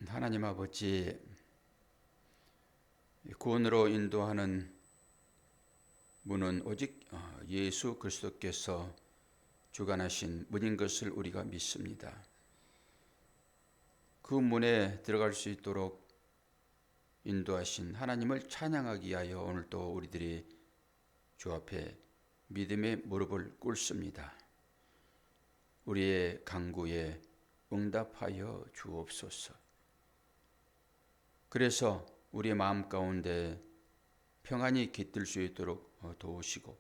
하나님 아버지, 구원으로 인도하는 문은 오직 예수 그리스도께서 주관하신 문인 것을 우리가 믿습니다. 그 문에 들어갈 수 있도록 인도하신 하나님을 찬양하기 위하여 오늘도 우리들이 주 앞에 믿음의 무릎을 꿇습니다. 우리의 간구에 응답하여 주옵소서. 그래서 우리의 마음 가운데 평안이 깃들 수 있도록 도우시고,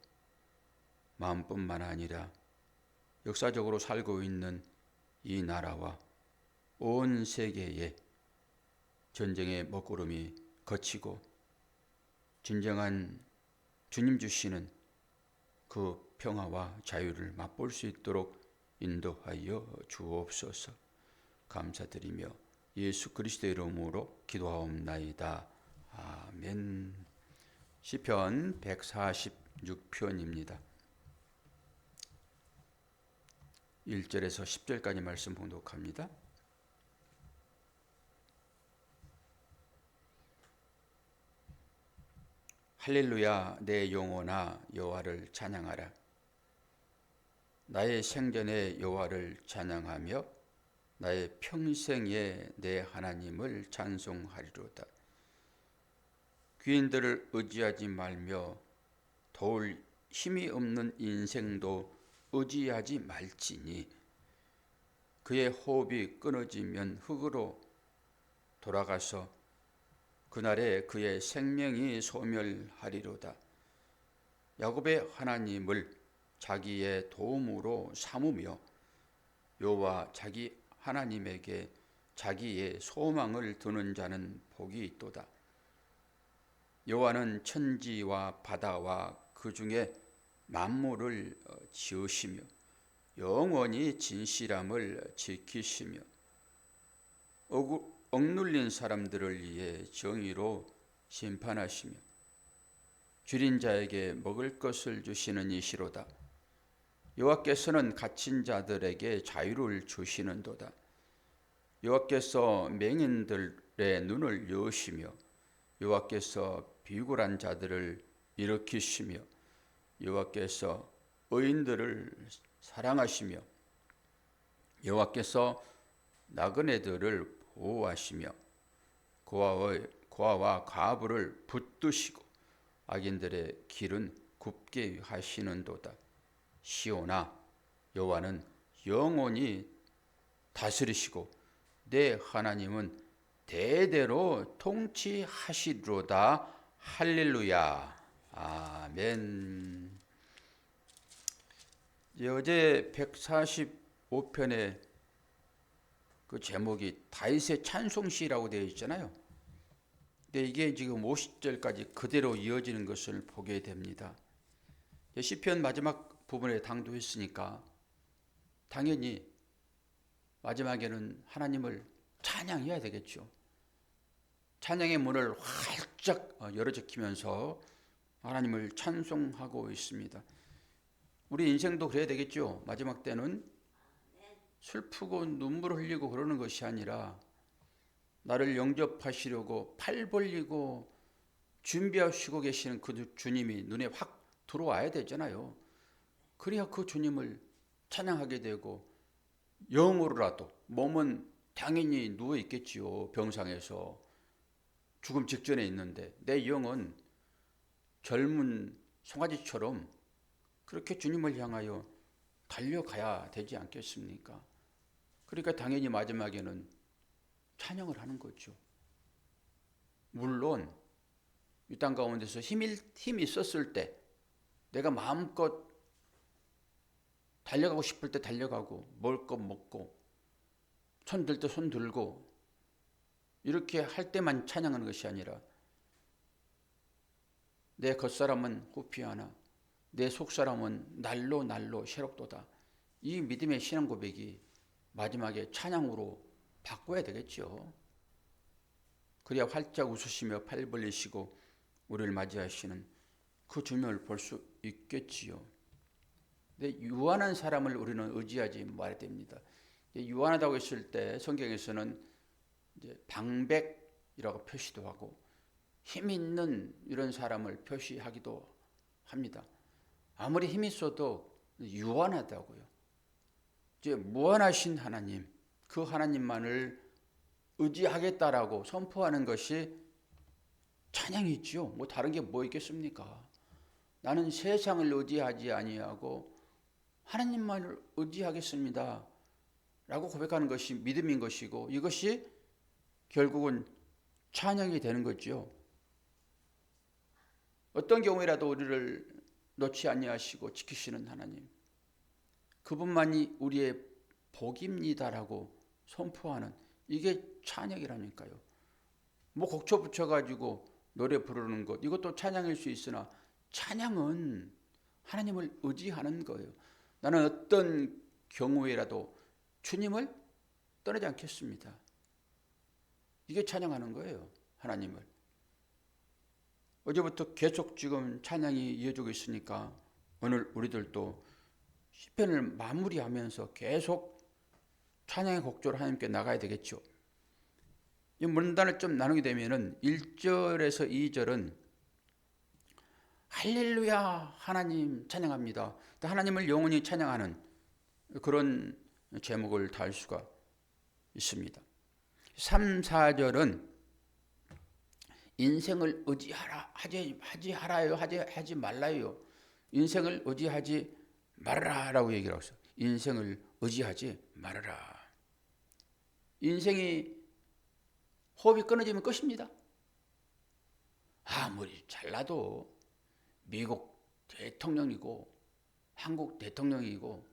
마음뿐만 아니라 역사적으로 살고 있는 이 나라와 온 세계에 전쟁의 먹구름이 거치고 진정한 주님 주시는 그 평화와 자유를 맛볼 수 있도록 인도하여 주옵소서. 감사드리며 예수 그리스도의 이름으로 기도하옵나이다. 아멘. 시편 146편입니다. 1절에서 10절까지 말씀 봉독합니다. 할렐루야, 내 영혼아 여호와를 찬양하라. 나의 생전에 여호와를 찬양하며 나의 평생에 내 하나님을 찬송하리로다. 귀인들을 의지하지 말며 도울 힘이 없는 인생도 의지하지 말지니 그의 호흡이 끊어지면 흙으로 돌아가서 그날에 그의 생명이 소멸하리로다. 야곱의 하나님을 자기의 도움으로 삼으며 여호와 자기 하나님에게 자기의 소망을 두는 자는 복이 있도다. 여호와는 천지와 바다와 그 중에 만물을 지으시며 영원히 진실함을 지키시며 억눌린 사람들을 위해 정의로 심판하시며 줄인 자에게 먹을 것을 주시는 이시로다. 여호와께서는 갇힌 자들에게 자유를 주시는도다. 여호와께서 맹인들의 눈을 여시며 여호와께서 비굴한 자들을 일으키시며 여호와께서 의인들을 사랑하시며 여호와께서 나그네들을 보호하시며 고아와 과부를 붙드시고 악인들의 길은 굽게 하시는도다. 시온아, 여호와는 영원히 다스리시고 내 하나님은 대대로 통치하시리로다. 할렐루야. 아멘. 어제 145편의 그 제목이 다윗의 찬송시라고 되어 있잖아요. 근데 이게 지금 50절까지 그대로 이어지는 것을 보게 됩니다. 시편 마지막 부분에 당도했으니까 당연히 마지막에는 하나님을 찬양해야 되겠죠. 찬양의 문을 활짝 열어제키면서 하나님을 찬송하고 있습니다. 우리 인생도 그래야 되겠죠. 마지막 때는 슬프고 눈물 흘리고 그러는 것이 아니라 나를 영접하시려고 팔 벌리고 준비하시고 계시는 그 주님이 눈에 확 들어와야 되잖아요. 그래야 그 주님을 찬양하게 되고, 영으로라도, 몸은 당연히 누워 있겠지요. 병상에서 죽음 직전에 있는데 내 영은 젊은 송아지처럼 그렇게 주님을 향하여 달려가야 되지 않겠습니까? 그러니까 당연히 마지막에는 찬양을 하는 거죠. 물론 이 땅 가운데서 힘이 있었을 때 내가 마음껏 달려가고 싶을 때 달려가고 먹을 것 먹고 손 들 때 손 들고 이렇게 할 때만 찬양하는 것이 아니라 내 겉사람은 후피하나 내 속사람은 날로 새롭도다. 이 믿음의 신앙 고백이 마지막에 찬양으로 바꿔야 되겠죠. 그래야 활짝 웃으시며 팔 벌리시고 우리를 맞이하시는 그 주님을 볼 수 있겠지요. 근데 유한한 사람을 우리는 의지하지 말아야 됩니다. 유한하다고 했을 때 성경에서는 이제 방백이라고 표시도 하고 힘 있는 이런 사람을 표시하기도 합니다. 아무리 힘이 있어도 유한하다고요. 이제 무한하신 하나님, 그 하나님만을 의지하겠다라고 선포하는 것이 찬양이지요. 뭐 다른 게 뭐 있겠습니까? 나는 세상을 의지하지 아니하고 하나님만을 의지하겠습니다. 라고 고백하는 것이 믿음인 것이고 이것이 결국은 찬양이 되는 거죠. 어떤 경우에라도 우리를 놓지 아니하시고 지키시는 하나님, 그분만이 우리의 복입니다라고 선포하는 이게 찬양이라니까요. 뭐 곡초 붙여가지고 노래 부르는 것 이것도 찬양일 수 있으나 찬양은 하나님을 의지하는 거예요. 나는 어떤 경우에라도 주님을 떠나지 않겠습니다. 이게 찬양하는 거예요. 하나님을. 어제부터 계속 지금 찬양이 이어지고 있으니까 오늘 우리들도 시편을 마무리하면서 계속 찬양의 곡조를 하나님께 나가야 되겠죠. 이 문단을 좀 나누게 되면은 1절에서 2절은 할렐루야 하나님 찬양합니다. 하나님을 영원히 찬양하는 그런 제목을 달 수가 있습니다. 3, 4절은 인생을 의지하라 하지 말라요. 인생을 의지하지 말아라라고 얘기를 하고 있어요. 인생을 의지하지 말아라. 인생이 호흡이 끊어지면 끝입니다. 아무리 잘나도 미국 대통령이고 한국 대통령이고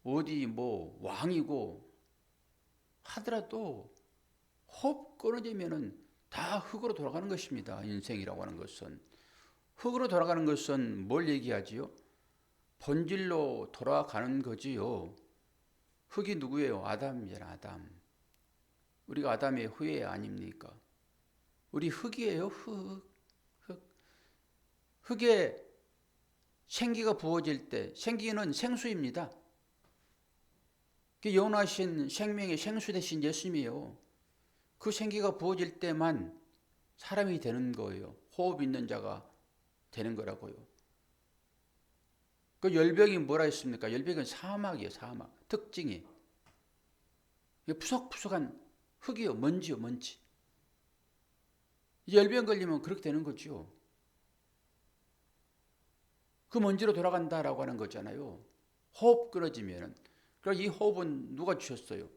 어디 뭐 왕이고 하더라도 호흡 끊어지면은 다 흙으로 돌아가는 것입니다. 인생이라고 하는 것은. 흙으로 돌아가는 것은 뭘 얘기하지요? 본질로 돌아가는 거지요. 흙이 누구예요? 아담이잖아, 아담. 우리가 아담의 후예 아닙니까? 우리 흙이에요, 흙. 흙에 생기가 부어질 때, 생기는 생수입니다. 영원하신 생명의 생수 되신 예수님이에요. 그 생기가 부어질 때만 사람이 되는 거예요. 호흡 있는 자가 되는 거라고요. 그 열병이 뭐라 했습니까? 열병은 사막이에요, 사막. 특징이. 푸석푸석한 흙이요, 먼지요, 먼지. 열병 걸리면 그렇게 되는 거죠. 그 먼지로 돌아간다라고 하는 거잖아요. 호흡 끊어지면은. 그러니까 이 호흡은 누가 주셨어요?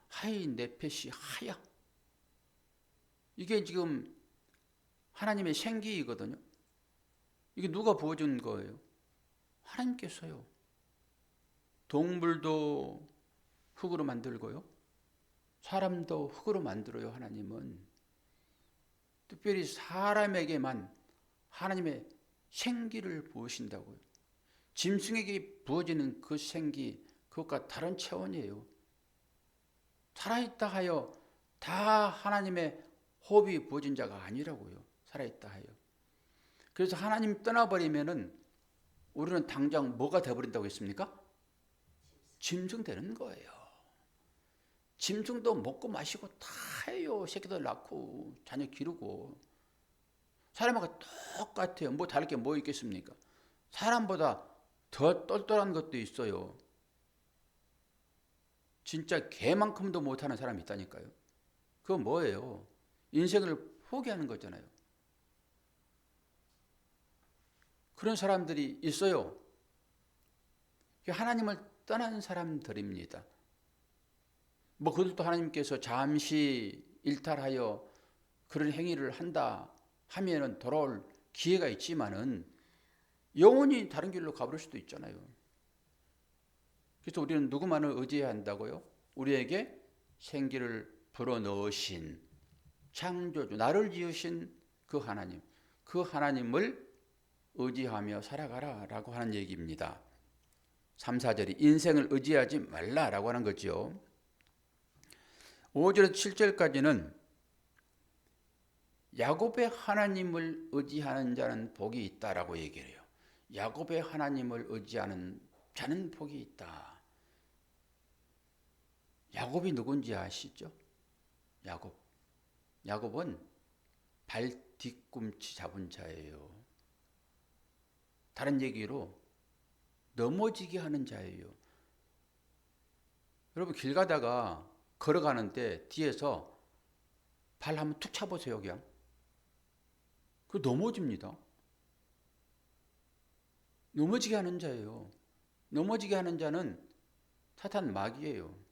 하이 네펫이 하야. 이게 지금 하나님의 생기이거든요. 이게 누가 부어준 거예요? 하나님께서요. 동물도 흙으로 만들고요. 사람도 흙으로 만들어요. 하나님은. 특별히 사람에게만 하나님의 생기를 부으신다고요. 짐승에게 부어지는 그 생기, 그것과 다른 차원이에요. 살아있다 하여 다 하나님의 호흡이 부어진 자가 아니라고요. 살아있다 하여. 그래서 하나님 떠나버리면은 우리는 당장 뭐가 되어버린다고 했습니까? 짐승 되는 거예요. 짐승도 먹고 마시고 다 해요. 새끼들 낳고 자녀 기르고. 사람하고 똑같아요. 뭐 다를 게 뭐 있겠습니까? 사람보다 더 똘똘한 것도 있어요. 진짜 개만큼도 못하는 사람이 있다니까요. 그거 뭐예요? 인생을 포기하는 거잖아요. 그런 사람들이 있어요. 하나님을 떠난 사람들입니다. 뭐 그들도 하나님께서 잠시 일탈하여 그런 행위를 한다 하면은 돌아올 기회가 있지만은 영원히 다른 길로 가버릴 수도 있잖아요. 그래서 우리는 누구만을 의지해야 한다고요? 우리에게 생기를 불어넣으신 창조주, 나를 지으신 그 하나님, 그 하나님을 의지하며 살아가라 라고 하는 얘기입니다. 3, 4절이 인생을 의지하지 말라라고 하는 거죠. 5절에서 7절까지는 야곱의 하나님을 의지하는 자는 복이 있다라고 얘기를 해요. 야곱의 하나님을 의지하는 자는 복이 있다. 야곱이 누군지 아시죠? 야곱은 발 뒤꿈치 잡은 자예요. 다른 얘기로 넘어지게 하는 자예요. 여러분 길 가다가 걸어가는데 뒤에서 발 한번 툭 차보세요. 그냥 그 넘어집니다. 넘어지게 하는 자예요. 넘어지게 하는 자는 사탄 마귀예요.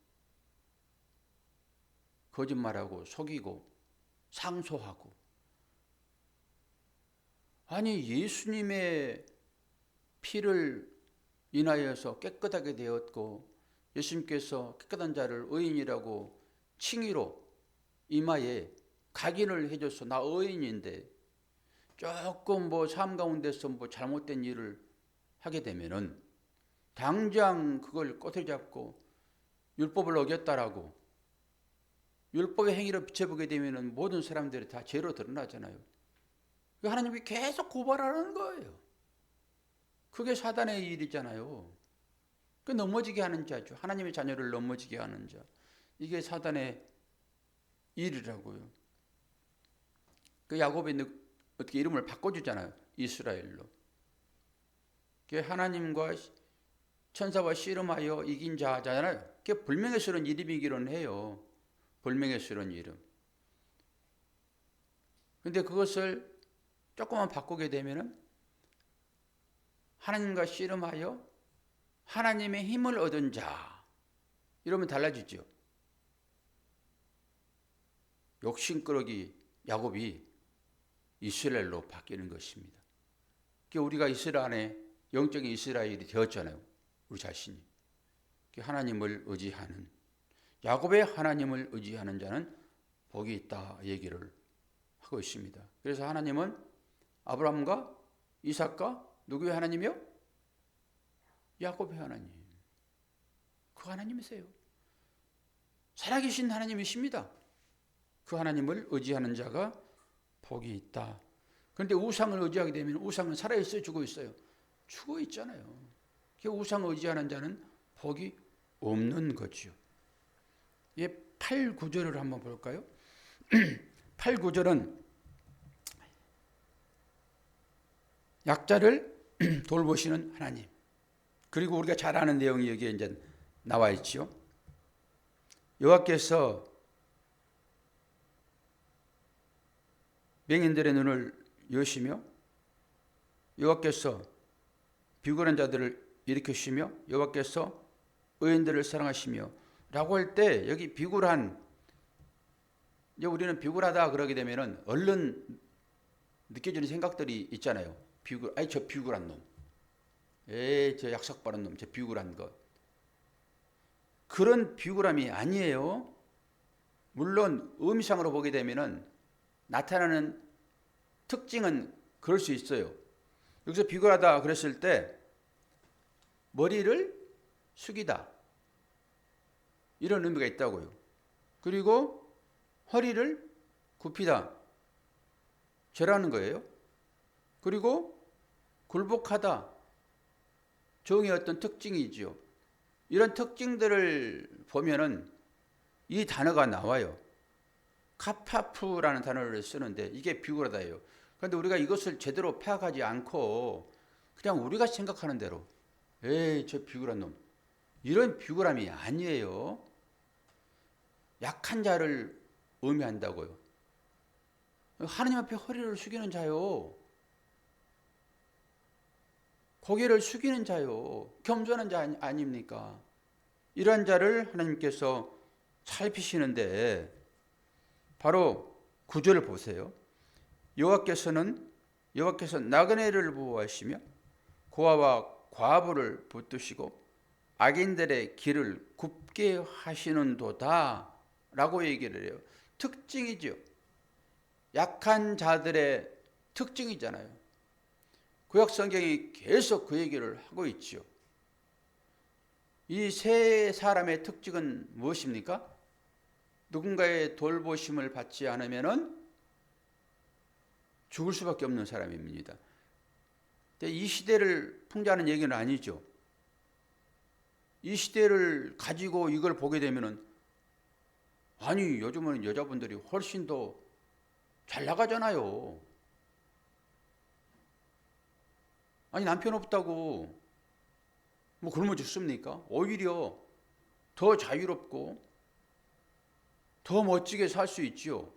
거짓말하고 속이고 상소하고. 아니 예수님의 피를 인하여서 깨끗하게 되었고 예수님께서 깨끗한 자를 의인이라고 칭의로 이마에 각인을 해줘서 나 의인인데 조금 삶 가운데서 잘못된 일을 하게 되면은 당장 그걸 꼬투리 잡고 율법을 어겼다라고 율법의 행위로 비춰보게 되면은 모든 사람들이 다 죄로 드러나잖아요. 하나님이 계속 고발하는 거예요. 그게 사단의 일이잖아요. 그 넘어지게 하는 자죠. 하나님의 자녀를 넘어지게 하는 자. 이게 사단의 일이라고요. 그 야곱이 어떻게 이름을 바꿔주잖아요. 이스라엘로. 그 하나님과 천사와 씨름하여 이긴 자잖아요. 그게 불명예스러운 이름이기는 해요. 불명예스러운 이름. 근데 그것을 조금만 바꾸게 되면은 하나님과 씨름하여 하나님의 힘을 얻은 자. 이러면 달라지죠. 욕심꾸러기 야곱이 이스라엘로 바뀌는 것입니다. 우리가 이스라엘 안에 영적인 이스라엘이 되었잖아요. 우리 자신이. 하나님을 의지하는 야곱의 하나님을 의지하는 자는 복이 있다 얘기를 하고 있습니다. 그래서 하나님은 아브라함과 이삭과 누구의 하나님이요? 야곱의 하나님. 그 하나님이세요. 살아계신 하나님이십니다. 그 하나님을 의지하는 자가 복이 있다. 그런데 우상을 의지하게 되면 우상은 살아있어요? 죽어 있어요? 죽어 있잖아요. 우상을 의지하는 자는 복이 없는 거죠. 8, 9절을 한번 볼까요? 8, 9절은 약자를 돌보시는 하나님. 그리고 우리가 잘 아는 내용이 여기에 이제 나와 있죠. 여호와께서 맹인들의 눈을 여시며 여호와께서 비굴한 자들을 일으키시며 여호와께서 의인들을 사랑하시며 라고 할 때 여기 비굴한, 이제 우리는 비굴하다 그러게 되면은 얼른 느껴지는 생각들이 있잖아요. 저 비굴한 놈. 저 약삭 바른 놈. 저 비굴한 것. 그런 비굴함이 아니에요. 물론 의미상으로 보게 되면은 나타나는 특징은 그럴 수 있어요. 여기서 비굴하다 그랬을 때 머리를 숙이다. 이런 의미가 있다고요. 그리고 허리를 굽히다. 죄라는 거예요. 그리고 굴복하다. 종의 어떤 특징이지요. 이런 특징들을 보면은 이 단어가 나와요. 카파프라는 단어를 쓰는데 이게 비굴하다예요. 그런데 우리가 이것을 제대로 파악하지 않고 그냥 우리가 생각하는 대로 저 비굴한 놈. 이런 비굴함이 아니에요. 약한 자를 의미한다고요. 하나님 앞에 허리를 숙이는 자요. 고개를 숙이는 자요. 겸손한 자 아닙니까? 이러한 자를 하나님께서 살피시는데 바로 9절을 보세요. 여호와께서 나그네를 보호하시며 고아와 과부를 붙드시고 악인들의 길을 굽게 하시는도다 라고 얘기를 해요. 특징이죠. 약한 자들의 특징이잖아요. 구약 성경이 계속 그 얘기를 하고 있죠. 이 세 사람의 특징은 무엇입니까? 누군가의 돌보심을 받지 않으면 죽을 수밖에 없는 사람입니다. 이 시대를 풍자하는 얘기는 아니죠. 이 시대를 가지고 이걸 보게 되면 아니, 요즘은 여자분들이 훨씬 더 잘 나가잖아요. 아니, 남편 없다고 뭐 굶어 죽습니까? 오히려 더 자유롭고 더 멋지게 살 수 있지요.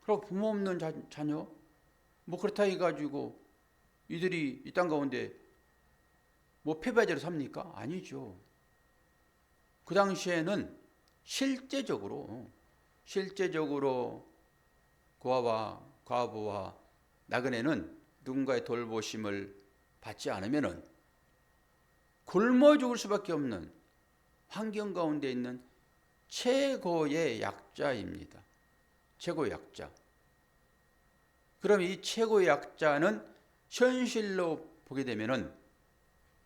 그리고 부모 없는 자녀? 뭐 그렇다 해가지고 이들이 이 땅 가운데 뭐 패배자로 삽니까? 아니죠. 그 당시에는 실제적으로 고아와 과부와 나그네는 누군가의 돌보심을 받지 않으면은 굶어 죽을 수밖에 없는 환경 가운데 있는 최고의 약자입니다. 최고의 약자. 그럼 이 최고의 약자는 현실로 보게 되면은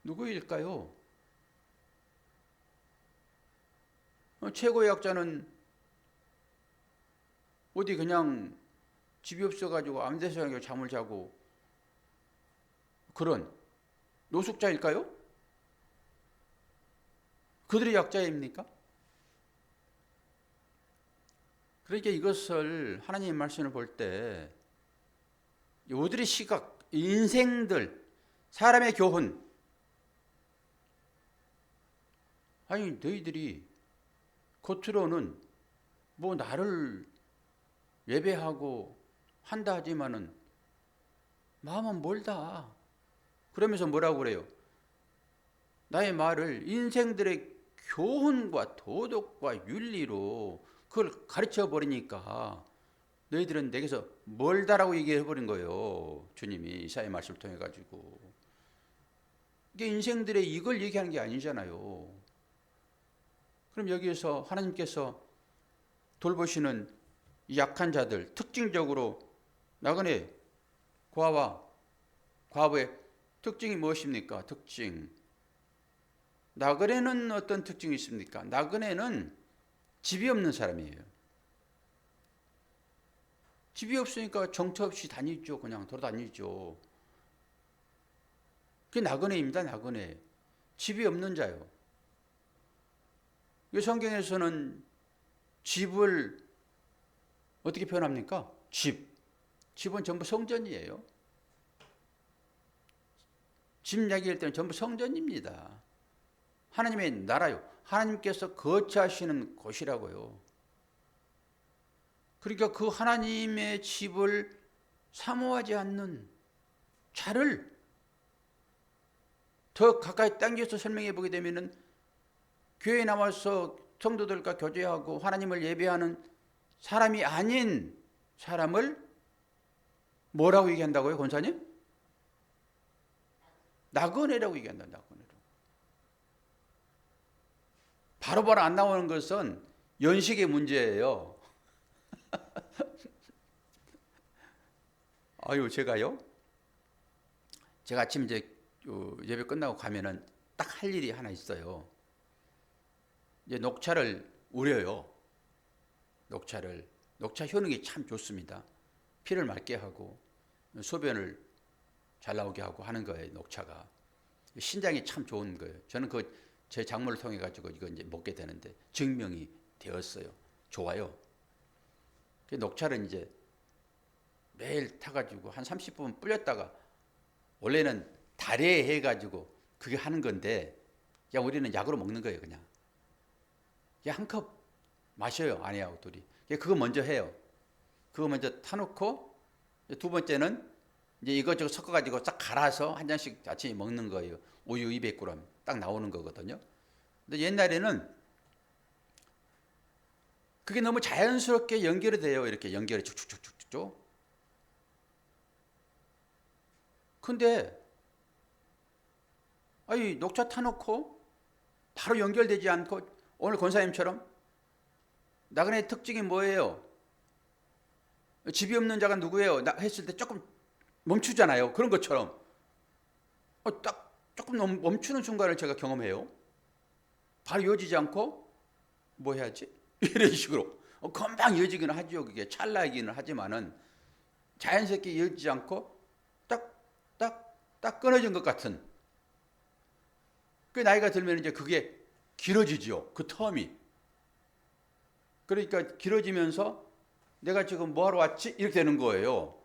누구일까요? 최고의 약자는 어디 그냥 집이 없어가지고 아무 데서 그냥 잠을 자고 그런 노숙자일까요? 그들이 약자입니까? 그러니까 이것을 하나님의 말씀을 볼 때 우리들의 시각, 인생들, 사람의 교훈, 아니 너희들이 겉으로는 뭐 나를 예배하고 한다 하지만은 마음은 멀다. 그러면서 뭐라고 그래요? 나의 말을 인생들의 교훈과 도덕과 윤리로 그걸 가르쳐 버리니까 너희들은 내게서 멀다라고 얘기해 버린 거예요. 주님이 이사야 말씀을 통해 가지고. 이게 인생들의 이걸 얘기하는 게 아니잖아요. 그럼 여기에서 하나님께서 돌보시는 약한 자들, 특징적으로 나그네 고아와 과부의 특징이 무엇입니까? 특징. 나그네는 어떤 특징이 있습니까? 나그네는 집이 없는 사람이에요. 집이 없으니까 정처 없이 다니죠. 그냥 돌아다니죠. 그게 나그네입니다. 나그네. 집이 없는 자요. 이 성경에서는 집을 어떻게 표현합니까? 집. 집은 전부 성전이에요. 집 이야기할 때는 전부 성전입니다. 하나님의 나라요. 하나님께서 거처하시는 곳이라고요. 그러니까 그 하나님의 집을 사모하지 않는 자를 더 가까이 당겨서 설명해 보게 되면은 교회에 나와서 성도들과 교제하고 하나님을 예배하는 사람이 아닌 사람을 뭐라고 얘기한다고요, 권사님? 나그네라고 얘기한다, 나그네라고. 바로바로 안 나오는 것은 연식의 문제예요. 아유, 제가요? 제가 아침 이제 예배 끝나고 가면은 딱 할 일이 하나 있어요. 이제 녹차를 우려요. 녹차 효능이 참 좋습니다. 피를 맑게 하고 소변을 잘 나오게 하고 하는 거예요. 녹차가 신장이 참 좋은 거예요. 저는 그 제 작물을 통해 가지고 이거 이제 먹게 되는데 증명이 되었어요. 좋아요. 그 녹차를 이제 매일 타가지고 한 30분 불렸다가 원래는 달에 해가지고 그게 하는 건데 그냥 우리는 약으로 먹는 거예요. 그냥 한 컵 마셔요. 아내하고 둘이. 그거 먼저 해요. 그거 먼저 타놓고 두 번째는 이제 이것저것 섞어가지고 싹 갈아서 한 잔씩 아침에 먹는 거예요. 우유 200g 딱 나오는 거거든요. 근데 옛날에는 그게 너무 자연스럽게 연결이 돼요. 이렇게 연결이 쭉쭉쭉쭉쭉. 근데 아니 녹차 타놓고 바로 연결되지 않고 오늘 권사님처럼 나그네 특징이 뭐예요? 집이 없는 자가 누구예요? 했을 때 조금 멈추잖아요. 그런 것처럼 딱 조금 멈추는 순간을 제가 경험해요. 바로 이어지지 않고 뭐 해야지? 이런 식으로 금방 이어지기는 하죠. 그게 찰나이기는 하지만은 자연스럽게 이어지지 않고 딱 끊어진 것 같은. 그 나이가 들면 이제 그게 길어지죠. 그 텀이. 그러니까 길어지면서 내가 지금 뭐하러 왔지? 이렇게 되는 거예요.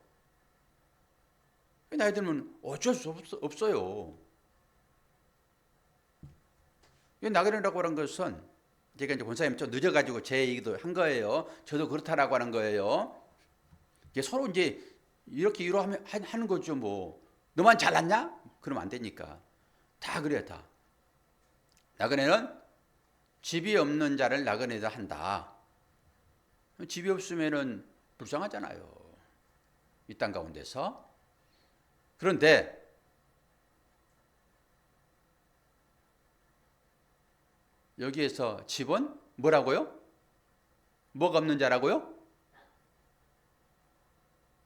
나이 들면 어쩔 수 없어요. 나그네라고 하는 것은 제가 이제 권사님 좀 늦어가지고 제 얘기도 한 거예요. 저도 그렇다라고 하는 거예요. 서로 이제 이렇게 위로하면 하는 거죠. 뭐 너만 잘났냐? 그러면 안 되니까. 다 그래요, 다. 나그네는 집이 없는 자를 나그네다 한다. 집이 없으면은 불쌍하잖아요. 이 땅 가운데서. 그런데 여기에서 집은 뭐라고요? 뭐가 없는 자라고요?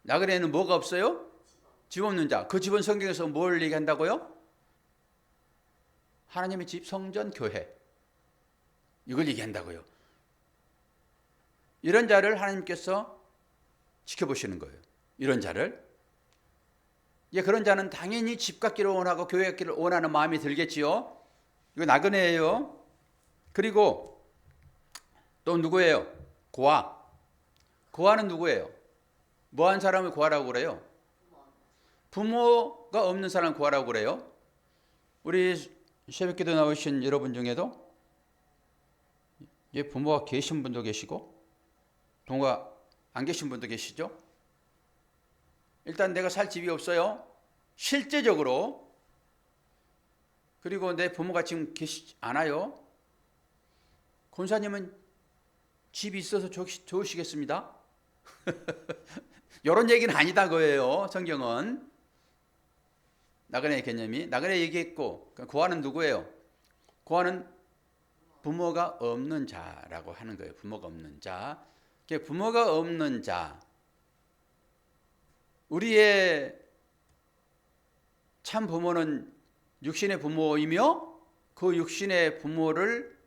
나그네는 뭐가 없어요? 집 없는 자. 그 집은 성경에서 뭘 얘기한다고요? 하나님의 집, 성전, 교회. 이걸 얘기한다고요. 이런 자를 하나님께서 지켜보시는 거예요. 이런 자를. 그런 자는 당연히 집 갖기를 원하고 교회 갖기를 원하는 마음이 들겠지요. 이거 나그네예요. 그리고 또 누구예요? 고아. 고아는 누구예요? 뭐한 사람을 고아라고 그래요? 부모가 없는 사람을 고아라고 그래요. 우리 새벽기도 나오신 여러분 중에도 부모가 계신 분도 계시고 부모가 안 계신 분도 계시죠. 일단 내가 살 집이 없어요. 실제적으로. 그리고 내 부모가 지금 계시지 않아요. 권사님은 집이 있어서 좋으시겠습니다. 이런 얘기는 아니다 거예요. 성경은. 나그네 개념이. 나그네 얘기했고 고아는 누구예요? 고아는 부모가 없는 자라고 하는 거예요. 부모가 없는 자. 부모가 없는 자. 우리의 참 부모는 육신의 부모이며 그 육신의 부모를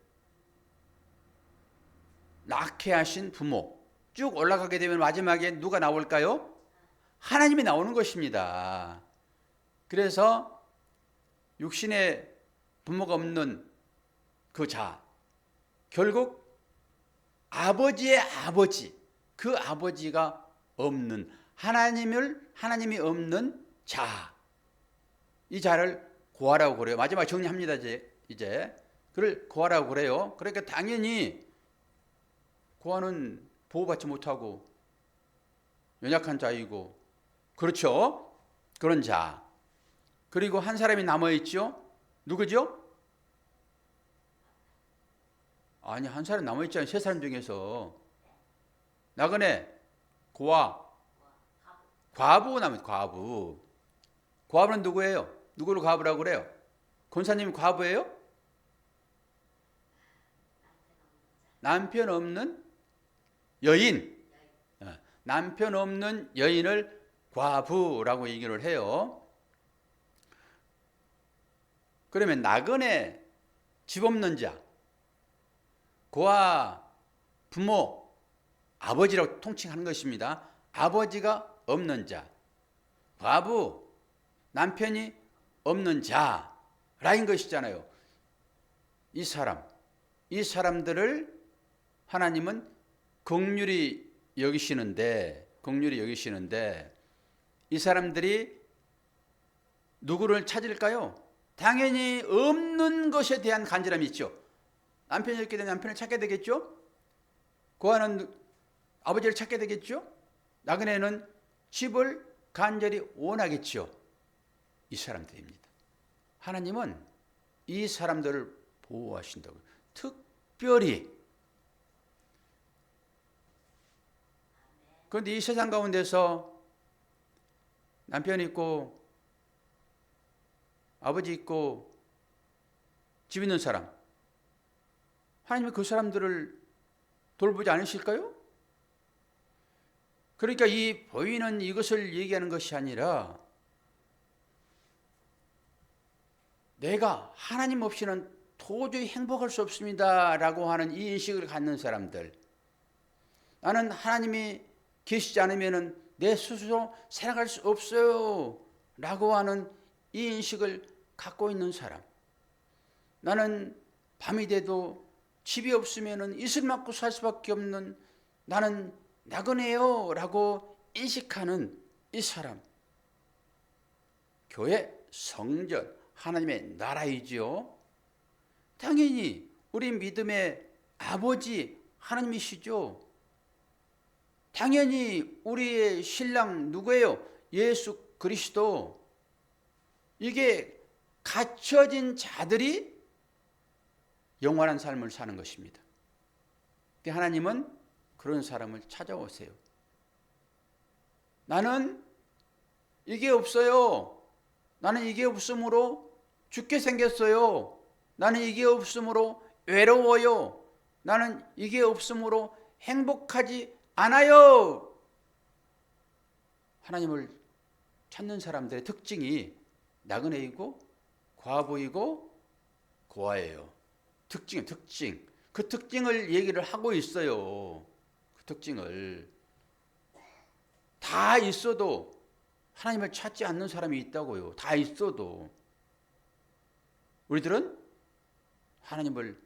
낳게 하신 부모. 쭉 올라가게 되면 마지막에 누가 나올까요? 하나님이 나오는 것입니다. 그래서 육신의 부모가 없는 그 자, 결국 아버지의 아버지, 그 아버지가 없는 하나님이 없는 자, 이 자를 고아라고 그래요. 마지막 정리합니다. 이제 그를 고아라고 그래요. 그러니까 당연히 고아는 보호받지 못하고 연약한 자이고, 그렇죠? 그런 자. 그리고 한 사람이 남아있죠? 누구죠? 아니, 한 사람 남아있잖아요. 세 사람 중에서. 나그네, 고아, 과부 남아있어요. 과부. 과부는 누구예요? 누구를 과부라고 그래요? 권사님이 과부예요? 남편 없는 여인. 남편 없는 여인을 과부라고 얘기를 해요. 그러면 나그네, 집 없는 자, 고아, 부모, 아버지라고 통칭하는 것입니다. 아버지가 없는 자, 과부, 남편이 없는 자라는 것이잖아요. 이 사람들을 하나님은 긍휼히 여기시는데 이 사람들이 누구를 찾을까요? 당연히 없는 것에 대한 간절함이 있죠. 남편이 없게 되면 남편을 찾게 되겠죠. 고아는 아버지를 찾게 되겠죠. 나그네는 집을 간절히 원하겠죠. 이 사람들입니다. 하나님은 이 사람들을 보호하신다고. 특별히. 그런데 이 세상 가운데서 남편이 있고 아버지 있고 집 있는 사람, 하나님이 그 사람들을 돌보지 않으실까요? 그러니까 이 보이는 이것을 얘기하는 것이 아니라 내가 하나님 없이는 도저히 행복할 수 없습니다 라고 하는 이 인식을 갖는 사람들, 나는 하나님이 계시지 않으면 내 스스로 살아갈 수 없어요 라고 하는 이 인식을 갖고 있는 사람, 나는 밤이 돼도 집이 없으면 이슬 맞고 살 수밖에 없는 나는 나그네요 라고 인식하는 이 사람, 교회, 성전, 하나님의 나라이지요. 당연히 우리 믿음의 아버지 하나님이시죠. 당연히 우리의 신랑 누구예요? 예수 그리스도. 이게 갖춰진 자들이 영원한 삶을 사는 것입니다. 하나님은 그런 사람을 찾아오세요. 나는 이게 없어요. 나는 이게 없으므로 죽게 생겼어요. 나는 이게 없으므로 외로워요. 나는 이게 없으므로 행복하지 않아요. 하나님을 찾는 사람들의 특징이 나그네이고 과부이고 고아예요. 특징. 그 특징을 얘기를 하고 있어요. 그 특징을. 다 있어도 하나님을 찾지 않는 사람이 있다고요. 다 있어도. 우리들은 하나님을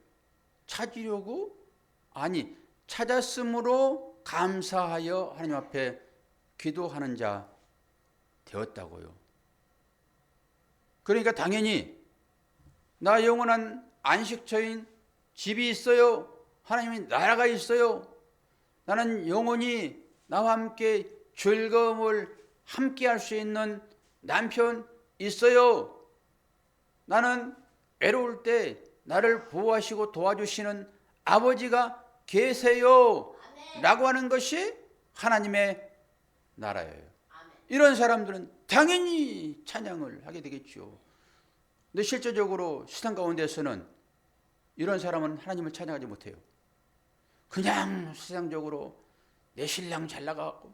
찾으려고, 아니 찾았으므로 감사하여 하나님 앞에 기도하는 자 되었다고요. 그러니까 당연히 나 영원한 안식처인 집이 있어요. 하나님의 나라가 있어요. 나는 영원히 나와 함께 즐거움을 함께 할 수 있는 남편 있어요. 나는 외로울 때 나를 보호하시고 도와주시는 아버지가 계세요. 라고 하는 것이 하나님의 나라예요. 이런 사람들은 당연히 찬양을 하게 되겠죠. 근데 실제적으로 세상 가운데서는 이런 사람은 하나님을 찬양하지 못해요. 그냥 세상적으로 내 신랑 잘 나가고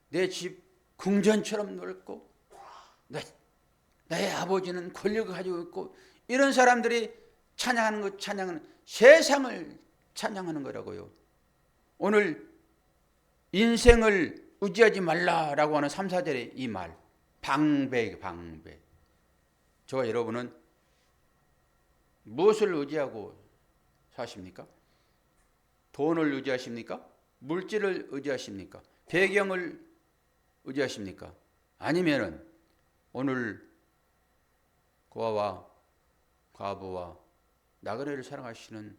내 집 궁전처럼 넓고 나의 아버지는 권력을 가지고 있고, 이런 사람들이 찬양은 세상을 찬양하는 거라고요. 오늘 인생을 의지하지 말라라고 하는 3, 4절의 이 말, 방배. 저와 여러분은 무엇을 의지하고 사십니까? 돈을 의지하십니까? 물질을 의지하십니까? 배경을 의지하십니까? 아니면은 오늘 고아와 과부와 나그네를 사랑하시는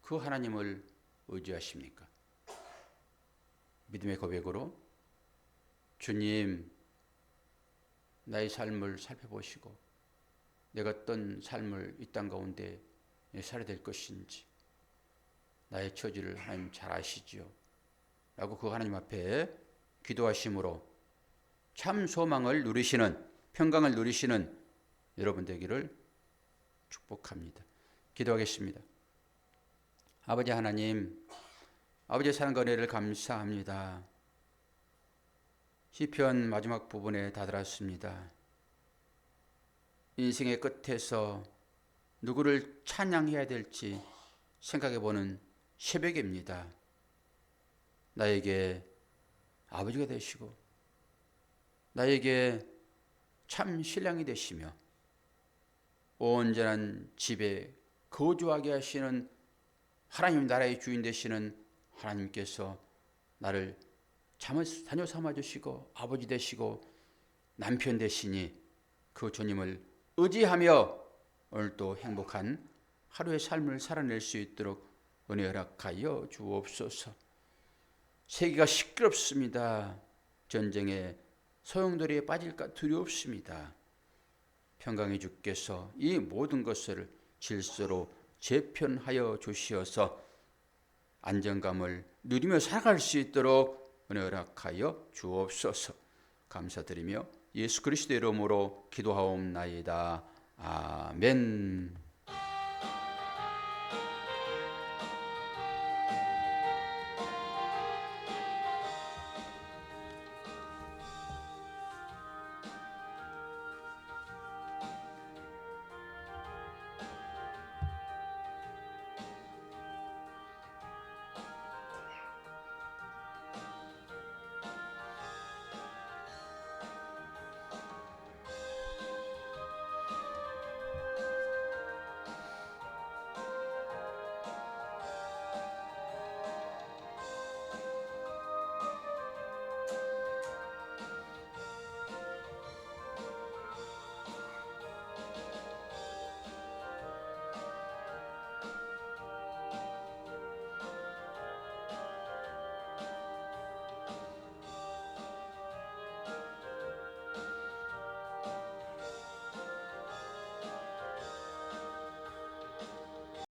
그 하나님을 의지하십니까? 믿음의 고백으로 주님, 나의 삶을 살펴보시고 내가 어떤 삶을 이 땅 가운데 살아야 될 것인지 나의 처지를 하나님 잘 아시지요. 라고 그 하나님 앞에 기도하심으로 참 소망을 누리시는, 평강을 누리시는 여러분 되기를 축복합니다. 기도하겠습니다. 아버지 하나님, 아버지의 사랑과 은혜를 감사합니다. 시편 마지막 부분에 다다랐습니다. 인생의 끝에서 누구를 찬양해야 될지 생각해보는 새벽입니다. 나에게 아버지가 되시고 나에게 참 신랑이 되시며 온전한 집에 거주하게 하시는 하나님 나라의 주인 되시는 하나님께서 나를 자녀 삼아주시고 아버지 되시고 남편 되시니 그 주님을 의지하며 오늘도 행복한 하루의 삶을 살아낼 수 있도록 은혜 허락하여 주옵소서. 세계가 시끄럽습니다. 전쟁에 소용돌이에 빠질까 두렵습니다. 평강의 주께서 이 모든 것을 질서로 재편하여 주시어서 안정감을 누리며 살아갈 수 있도록 은혜 허락하여 주옵소서. 감사드리며 예수 그리스도의 이름으로 기도하옵나이다. 아멘.